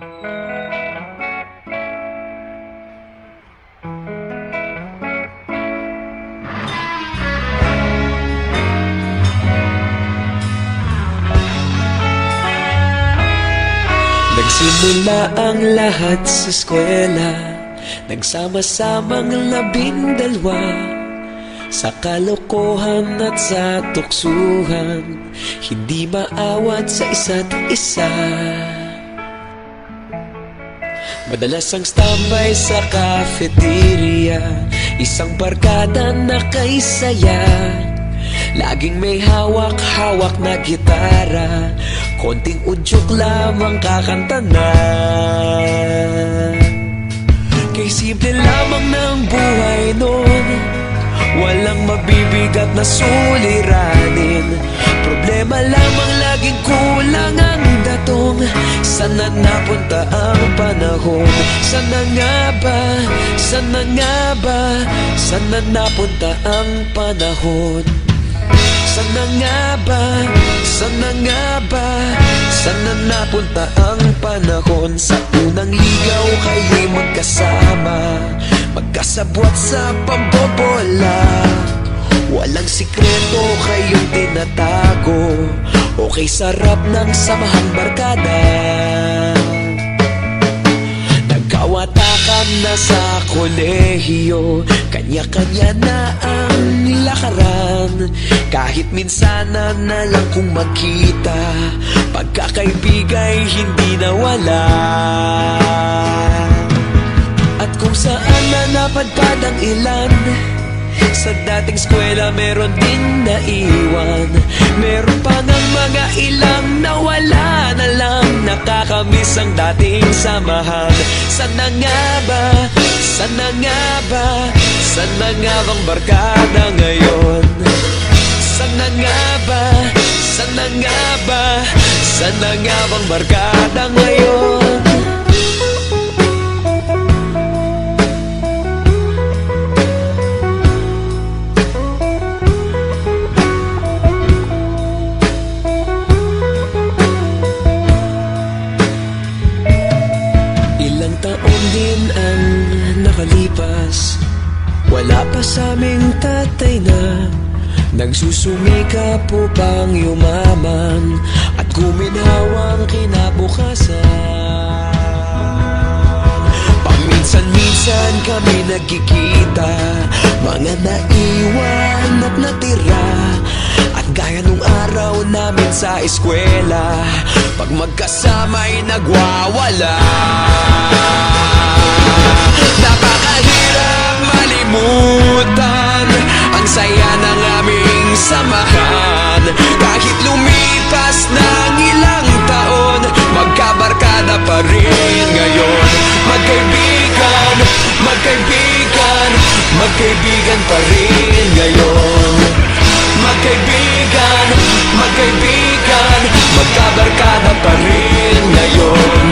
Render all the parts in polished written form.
Nagsimula ang lahat sa eskwela, nagsama-samang 12 sa kalokohan at sa tuksuhan, hindi maawat sa isa't isa. Madalas ang standby sa cafeteria, isang barkada na kay saya. Laging may hawak-hawak na gitara, konting udyok lamang kakanta na. Kay simple lamang ng buhay nun, walang mabibigat na suliranin. Problema lamang laging kulang ang datong. Sana napunta ang panahon? Sana nga ba? Sana nga ba? Sana napunta ang panahon? Sana nga ba? Sana nga ba? Sana napunta ang panahon? Sa unang ligaw kayo'y magkasama, magkasabwat sa pambobola. Walang sikreto kayong tinatago, okay sarap ng samahang barkada. Nagkawatakan na sa kolehiyo, kanya-kanya na ang lakaran. Kahit minsanan na lang kung magkita, pagkakaibigay hindi nawala. At kung saan na napadpad ang ilan, sa dating eskwela meron din naiwan. Meron pa ng mga ilang nawala na lang, nakakamiss ang dating samahan. Sana nga ba? Sana nga ba? Sana nga bang barkada ngayon? Sana nga ba? Sana nga ba? Sana nga bang barkada ngayon? Ilang taon din ang nakalipas, wala pa sa aming tatay na nagsusumikap upang yumaman at guminhawang kinabukasan. Paminsan-minsan kami nagkikita, mga naiwan at natira. At gaya nung araw namin sa eskwela, pag magkasama'y nagwawala. Napakahirap malimutan ang saya ng aming samahan. Kahit lumipas ng ilang taon, magkabarkada pa rin ngayon. Magkaibigan, magkaibigan, magkaibigan pa rin ngayon. Magkaibigan, magkaibigan, magkabarkada pa rin ngayon.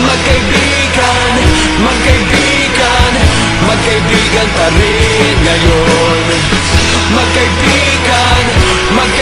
Magkaibigan, magkaibigan, magkaibigan pa rin ngayon. Magkaibigan, magkaibigan,